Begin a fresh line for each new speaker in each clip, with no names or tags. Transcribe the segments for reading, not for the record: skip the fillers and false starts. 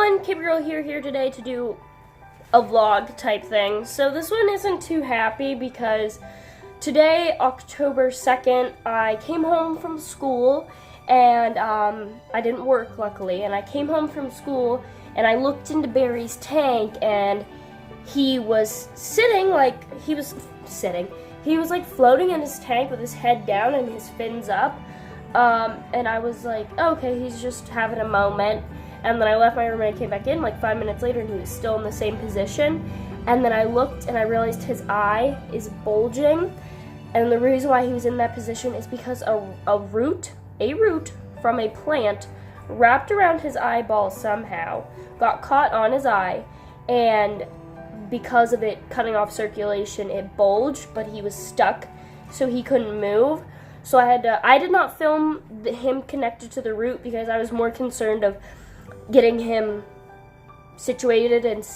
everyone, Kid Girl here today to do a vlog type thing. So this one isn't too happy because today, October 2nd, I came home from school and I didn't work luckily, and I came home from school and I looked into Barry's tank and he was like floating in his tank with his head down and his fins up. And I was like, okay, he's just having a moment. And then I left my room and I came back in like 5 minutes later and he was still in the same position. And then I looked and I realized his eye is bulging. And the reason why he was in that position is because a root from a plant wrapped around his eyeball somehow, got caught on his eye, and because of it cutting off circulation, it bulged, but he was stuck, so he couldn't move. So I did not film him connected to the root because I was more concerned of getting him situated and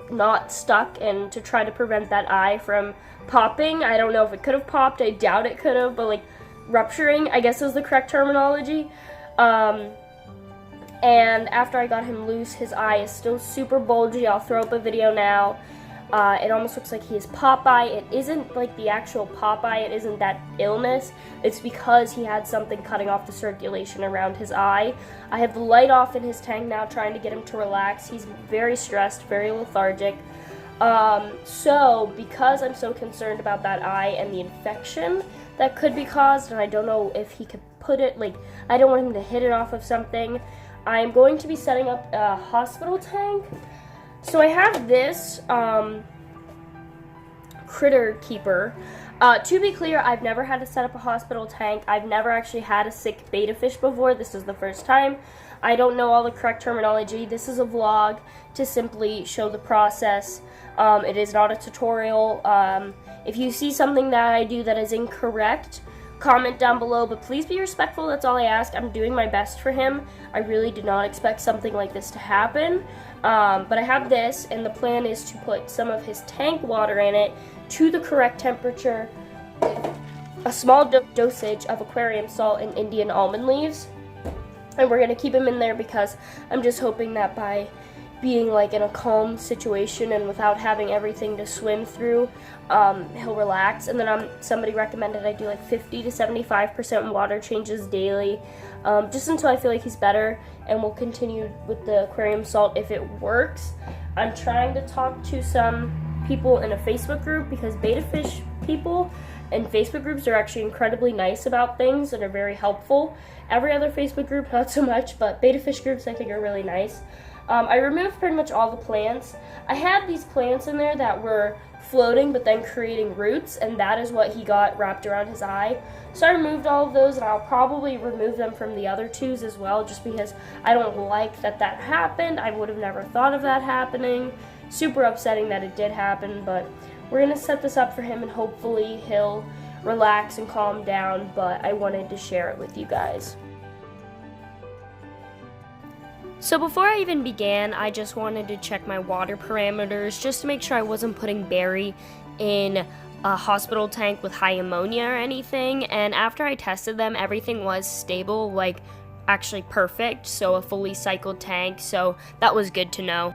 not stuck, and to try to prevent that eye from popping. I don't know if it could have popped, I doubt it could have, but like rupturing, I guess is the correct terminology. And after I got him loose, his eye is still super bulgy. I'll throw up a video now. It almost looks like he has Popeye. It isn't like the actual Popeye, it isn't that illness. It's because he had something cutting off the circulation around his eye. I have the light off in his tank now, trying to get him to relax. He's very stressed, very lethargic. So because I'm so concerned about that eye and the infection that could be caused, and I don't know if he could put it, like, I don't want him to hit it off of something, I'm going to be setting up a hospital tank. So I have this critter keeper. To be clear, I've never had to set up a hospital tank. I've never actually had a sick betta fish before. This is the first time. I don't know all the correct terminology. This is a vlog to simply show the process. It is not a tutorial. If you see something that I do that is incorrect, comment down below, but please be respectful. That's all I ask. I'm doing my best for him. I really did not expect something like this to happen. But I have this, and the plan is to put some of his tank water in it to the correct temperature, a small dosage of aquarium salt and Indian almond leaves, and we're going to keep him in there because I'm just hoping that by being like in a calm situation and without having everything to swim through, he'll relax. And then somebody recommended I do like 50 to 75% water changes daily, just until I feel like he's better, and we'll continue with the aquarium salt if it works. I'm trying to talk to some people in a Facebook group because betta fish people and Facebook groups are actually incredibly nice about things and are very helpful. Every other Facebook group, not so much, but betta fish groups I think are really nice. I removed pretty much all the plants. I had these plants in there that were floating but then creating roots, and that is what he got wrapped around his eye. So I removed all of those, and I'll probably remove them from the other twos as well, just because I don't like that happened. I would have never thought of that happening. Super upsetting that it did happen, but we're going to set this up for him and hopefully he'll relax and calm down, but I wanted to share it with you guys. So before I even began, I just wanted to check my water parameters just to make sure I wasn't putting Barry in a hospital tank with high ammonia or anything, and after I tested them, everything was stable, like actually perfect, so a fully cycled tank, so that was good to know.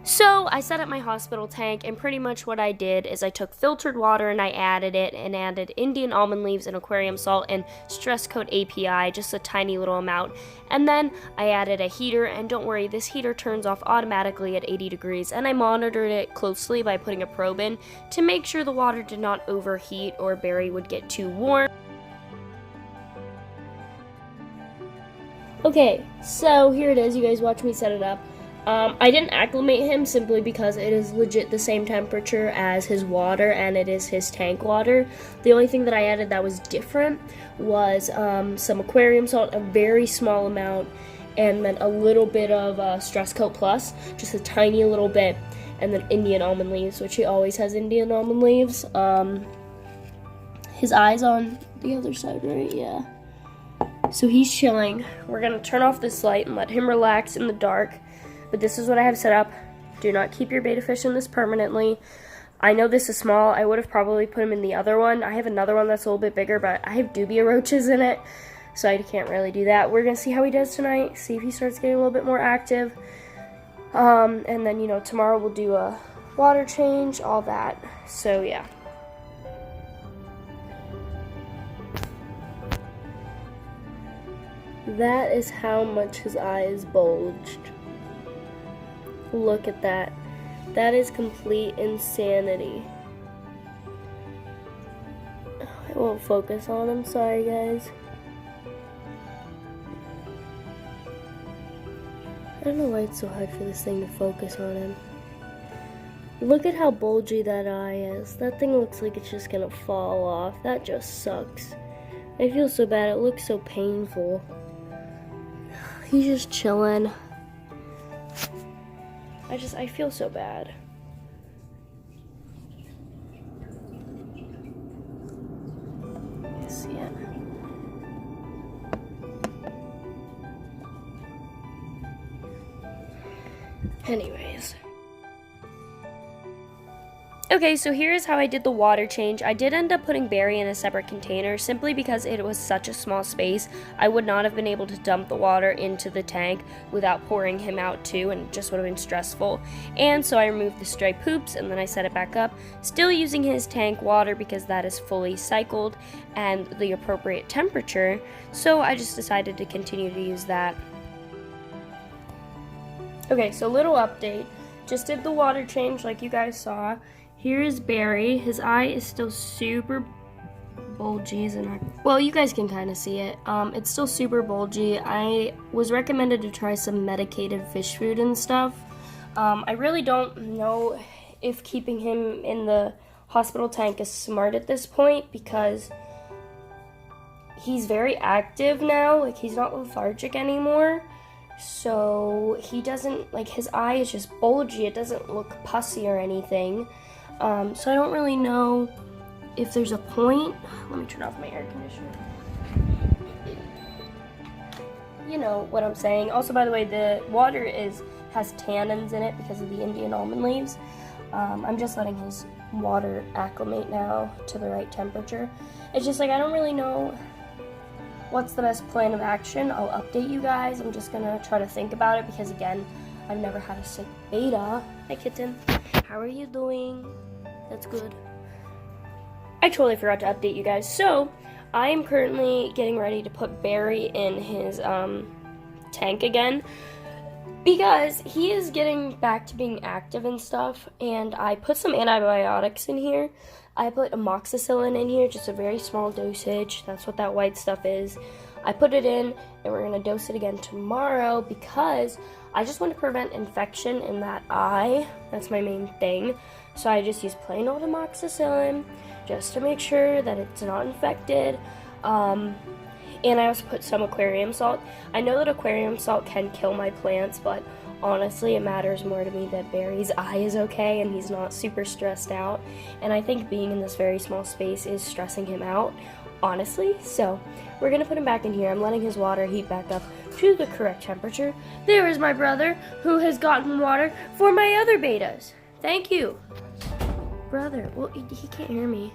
So I set up my hospital tank, and pretty much what I did is I took filtered water and I added it, and added Indian almond leaves and aquarium salt and stress coat API, just a tiny little amount. And then I added a heater, and don't worry, this heater turns off automatically at 80 degrees, and I monitored it closely by putting a probe in to make sure the water did not overheat or Barry would get too warm. Okay, so here it is. You guys watch me set it up. I didn't acclimate him simply because it is legit the same temperature as his water, and it is his tank water. The only thing that I added that was different was some aquarium salt, a very small amount, and then a little bit of Stress Coat Plus, just a tiny little bit, and then Indian almond leaves, which he always has Indian almond leaves. His eye's on the other side, right? Yeah. So he's chilling. We're going to turn off this light and let him relax in the dark. But this is what I have set up. Do not keep your betta fish in this permanently. I know this is small. I would have probably put him in the other one. I have another one that's a little bit bigger, but I have dubia roaches in it. so I can't really do that. We're gonna see how he does tonight, see if he starts getting a little bit more active, and then, you know, tomorrow we'll do a water change, all that. So yeah. That is how much his eyes bulged. Look at that. That is complete insanity. I won't focus on him, sorry guys. I don't know why it's so hard for this thing to focus on him. Look at how bulgy that eye is. That thing looks like it's just gonna fall off. That just sucks. I feel so bad, it looks so painful. He's just chilling. I feel so bad. You see it? Anyways. Okay, so here's how I did the water change. I did end up putting Barry in a separate container simply because it was such a small space. I would not have been able to dump the water into the tank without pouring him out too, and it just would have been stressful. And so I removed the stray poops and then I set it back up, still using his tank water because that is fully cycled and the appropriate temperature. So I just decided to continue to use that. Okay, so little update. Just did the water change like you guys saw. Here is Barry. His eye is still super bulgy, isn't it? Well, you guys can kind of see it. It's still super bulgy. I was recommended to try some medicated fish food and stuff. I really don't know if keeping him in the hospital tank is smart at this point because he's very active now. Like, he's not lethargic anymore. So he doesn't, like, his eye is just bulgy. It doesn't look pussy or anything. So I don't really know if there's a point. Let me turn off my air conditioner. You know what I'm saying. Also, by the way, the water has tannins in it because of the Indian almond leaves. I'm just letting his water acclimate now to the right temperature. It's just like, I don't really know what's the best plan of action. I'll update you guys. I'm just gonna try to think about it because, again, I've never had a sick Betta. Hi, kitten. How are you doing? That's good. I totally forgot to update you guys. So, I am currently getting ready to put Barry in his tank again because he is getting back to being active and stuff, and I put some antibiotics in here. I put amoxicillin in here, just a very small dosage. That's what that white stuff is. I put it in, and we're going to dose it again tomorrow because I just want to prevent infection in that eye. That's my main thing. So I just use plain old amoxicillin just to make sure that it's not infected. And I also put some aquarium salt. I know that aquarium salt can kill my plants, but honestly, it matters more to me that Barry's eye is okay and he's not super stressed out. And I think being in this very small space is stressing him out, honestly. So we're gonna put him back in here. I'm letting his water heat back up to the correct temperature. There is my brother who has gotten water for my other Bettas. Thank you. Brother, well, he can't hear me.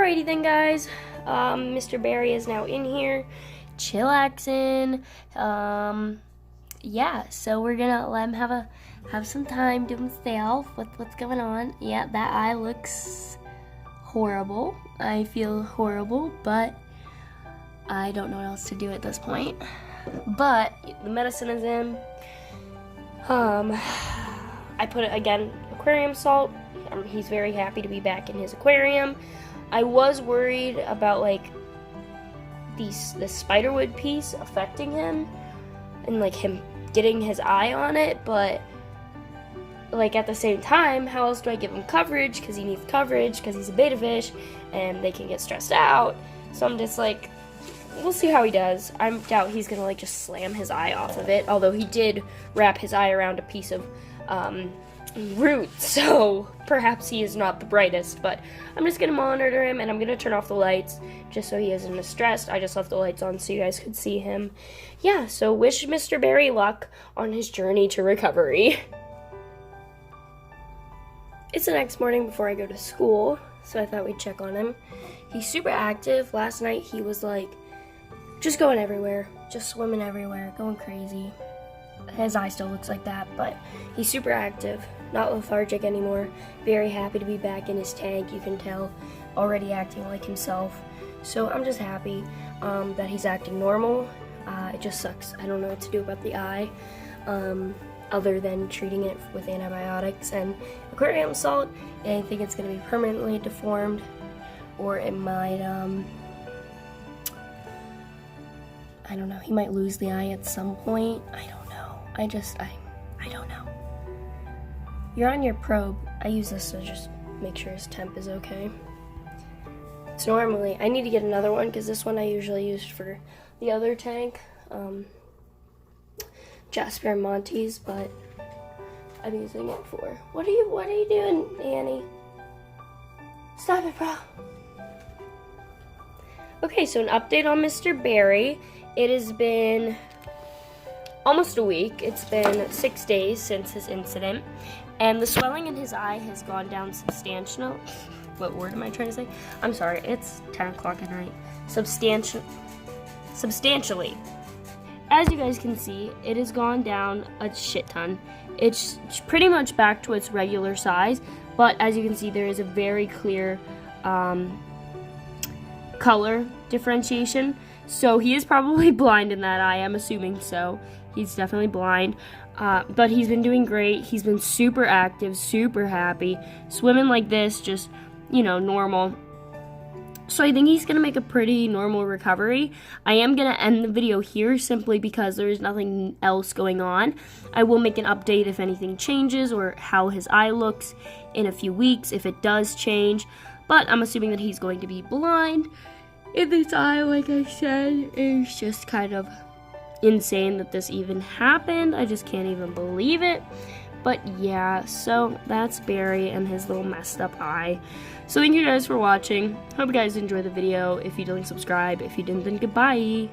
Alrighty then, guys. Mr. Barry is now in here, chillaxing. Yeah, so we're gonna let him have some time to himself with what's going on. Yeah, that eye looks horrible. I feel horrible, but I don't know what else to do at this point. But the medicine is in. I put it again, aquarium salt. He's very happy to be back in his aquarium. I was worried about like the spiderwood piece affecting him and like him getting his eye on it, but like at the same time, how else do I give him coverage? Because he needs coverage because he's a betta fish and they can get stressed out. So I'm just like, we'll see how he does. I doubt he's gonna like just slam his eye off of it, although he did wrap his eye around a piece of root, so perhaps he is not the brightest, but I'm just gonna monitor him and I'm gonna turn off the lights just so he isn't stressed. I just left the lights on so you guys could see him. Yeah, so wish Mr. Barry luck on his journey to recovery. It's the next morning before I go to school, so I thought we'd check on him. He's super active. Last night he was like just going everywhere, just swimming everywhere, going crazy. His eye still looks like that, but he's super active, not lethargic anymore. Very happy to be back in his tank, you can tell, already acting like himself. So I'm just happy that he's acting normal. It just sucks. I don't know what to do about the eye, other than treating it with antibiotics and aquarium salt. I think it's going to be permanently deformed, or it might, I don't know, he might lose the eye at some point. I don't know. I don't know. You're on your probe. I use this to just make sure his temp is okay. It's normally, I need to get another one because this one I usually use for the other tank, Jasper and Monty's, but I'm using it for, what are you doing, Annie? Stop it, bro. Okay, so an update on Mr. Barry. It has been almost a week. It's been 6 days since his incident, and the swelling in his eye has gone down substantially. What word am I trying to say? I'm sorry, it's 10 o'clock at night. Substantially. As you guys can see, it has gone down a shit ton. It's pretty much back to its regular size, but as you can see, there is a very clear color differentiation. So he is probably blind in that eye, I'm assuming so. He's definitely blind, but he's been doing great. He's been super active, super happy, swimming like this, just, you know, normal. So I think he's going to make a pretty normal recovery. I am going to end the video here simply because there is nothing else going on. I will make an update if anything changes or how his eye looks in a few weeks, if it does change. But I'm assuming that he's going to be blind. And this eye, like I said, is just kind of insane that this even happened. I just can't even believe it. But yeah, so that's Barry and his little messed up eye. So thank you guys for watching. Hope you guys enjoyed the video. If you didn't subscribe, if you didn't, then goodbye.